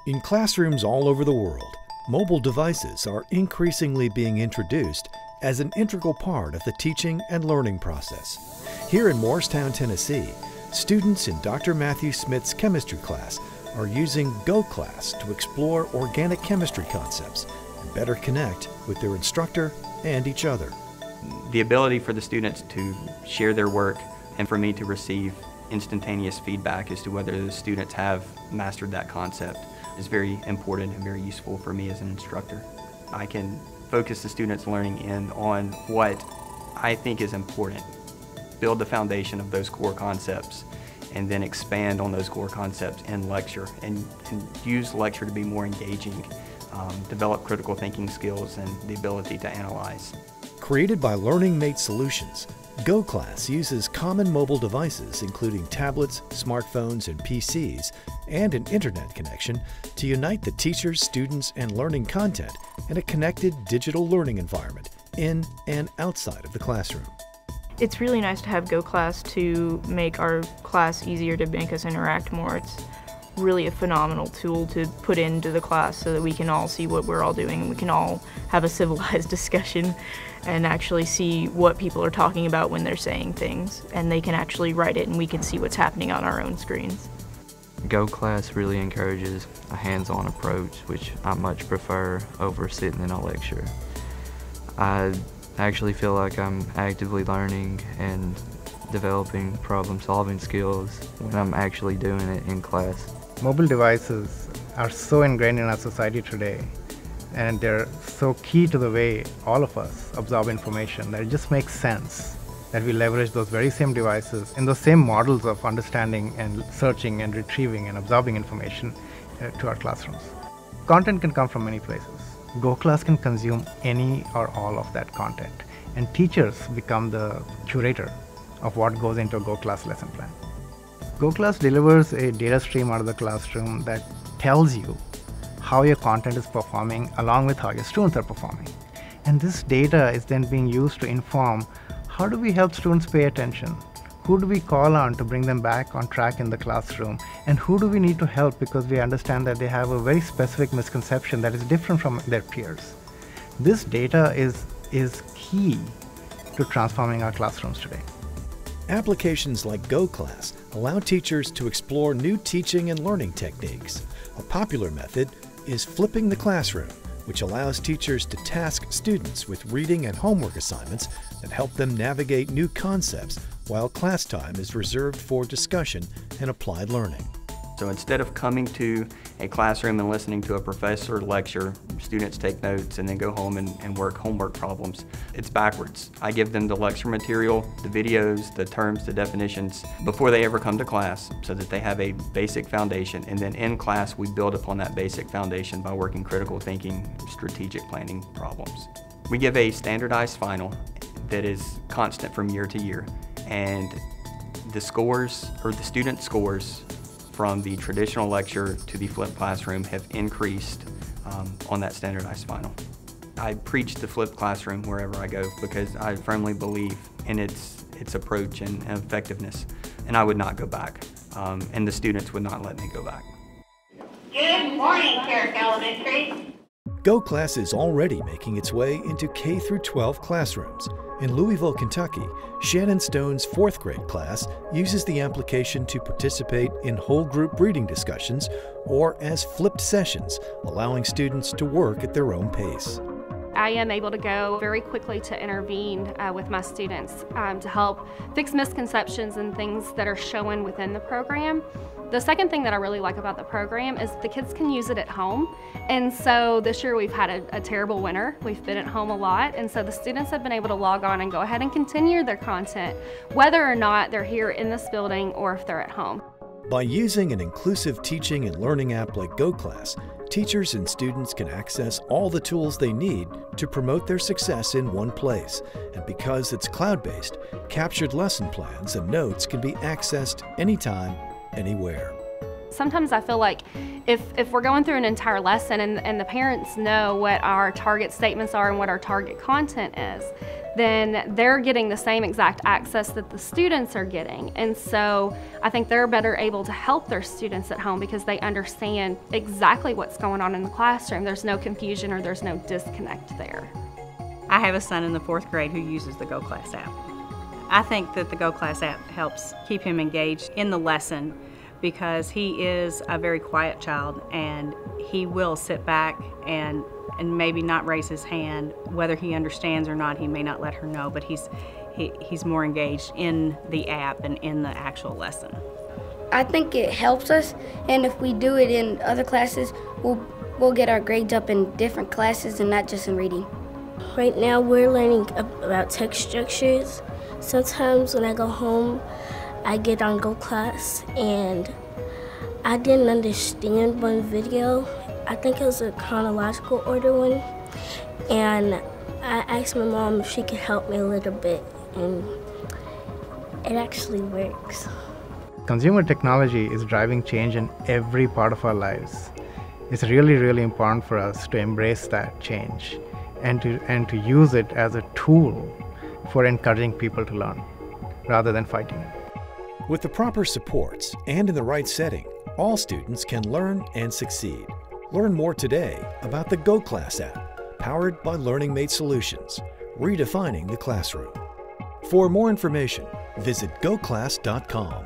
In classrooms all over the world, mobile devices are increasingly being introduced as an integral part of the teaching and learning process. Here in Morristown, Tennessee, students in Dr. Matthew Smith's chemistry class are using GoClass to explore organic chemistry concepts and better connect with their instructor and each other. The ability for the students to share their work and for me to receive instantaneous feedback as to whether the students have mastered that concept is very important and very useful for me as an instructor. I can focus the students' learning in on what I think is important, build the foundation of those core concepts, and then expand on those core concepts in lecture and use lecture to be more engaging, develop critical thinking skills and the ability to analyze. Created by Learning Mate Solutions, GoClass uses common mobile devices including tablets, smartphones, and PCs, and an internet connection to unite the teachers, students, and learning content in a connected digital learning environment in and outside of the classroom. It's really nice to have GoClass to make our class easier, to make us interact more. It's really a phenomenal tool to put into the class so that we can all see what we're all doing and we can all have a civilized discussion and actually see what people are talking about when they're saying things, and they can actually write it and we can see what's happening on our own screens. GoClass really encourages a hands-on approach, which I much prefer over sitting in a lecture. I actually feel like I'm actively learning and developing problem-solving skills when I'm actually doing it in class. Mobile devices are so ingrained in our society today, and they're so key to the way all of us absorb information that it just makes sense that we leverage those very same devices in those same models of understanding and searching and retrieving and absorbing information to our classrooms. Content can come from many places. GoClass can consume any or all of that content, and teachers become the curator of what goes into a GoClass lesson plan. GoClass delivers a data stream out of the classroom that tells you how your content is performing along with how your students are performing. And this data is then being used to inform how do we help students pay attention, who do we call on to bring them back on track in the classroom, and who do we need to help because we understand that they have a very specific misconception that is different from their peers. This data is key to transforming our classrooms today. Applications like GoClass allow teachers to explore new teaching and learning techniques. A popular method is flipping the classroom, which allows teachers to task students with reading and homework assignments that help them navigate new concepts while class time is reserved for discussion and applied learning. So instead of coming to a classroom and listening to a professor lecture, students take notes and then go home and work homework problems, it's backwards. I give them the lecture material, the videos, the terms, the definitions before they ever come to class so that they have a basic foundation, and then in class we build upon that basic foundation by working critical thinking, strategic planning problems. We give a standardized final that is constant from year to year, and the scores, or the student scores, from the traditional lecture to the flipped classroom have increased on that standardized final. I preach the flipped classroom wherever I go because I firmly believe in its approach and effectiveness, and I would not go back, and the students would not let me go back. Good morning, Carrick Elementary. GoClass is already making its way into K-12 classrooms. In Louisville, Kentucky, Shannon Stone's 4th grade class uses the application to participate in whole group reading discussions or as flipped sessions, allowing students to work at their own pace. I am able to go very quickly to intervene with my students to help fix misconceptions and things that are shown within the program. The second thing that I really like about the program is the kids can use it at home. And so this year we've had a terrible winter. We've been at home a lot, and so the students have been able to log on and go ahead and continue their content, whether or not they're here in this building or if they're at home. By using an inclusive teaching and learning app like GoClass, teachers and students can access all the tools they need to promote their success in one place. And because it's cloud-based, captured lesson plans and notes can be accessed anytime, anywhere. sometimes I feel like if we're going through an entire lesson and the parents know what our target statements are and what our target content is, then they're getting the same exact access that the students are getting. And so I think they're better able to help their students at home because they understand exactly what's going on in the classroom. There's no confusion or there's no disconnect there. I have a son in the 4th grade who uses the GoClass app. I think that the GoClass app helps keep him engaged in the lesson because he is a very quiet child and he will sit back and maybe not raise his hand. Whether he understands or not, he may not let her know, but he's more engaged in the app and in the actual lesson. I think it helps us, and if we do it in other classes, we'll get our grades up in different classes and not just in reading. Right now we're learning about text structures. Sometimes when I go home, I get on GoClass and I didn't understand one video. I think it was a chronological order one, and I asked my mom if she could help me a little bit, and it actually works. Consumer technology is driving change in every part of our lives. It's really, really important for us to embrace that change and to use it as a tool for encouraging people to learn rather than fighting it. With the proper supports and in the right setting, all students can learn and succeed. Learn more today about the GoClass app, powered by Learning Mate Solutions, redefining the classroom. For more information, visit goclass.com.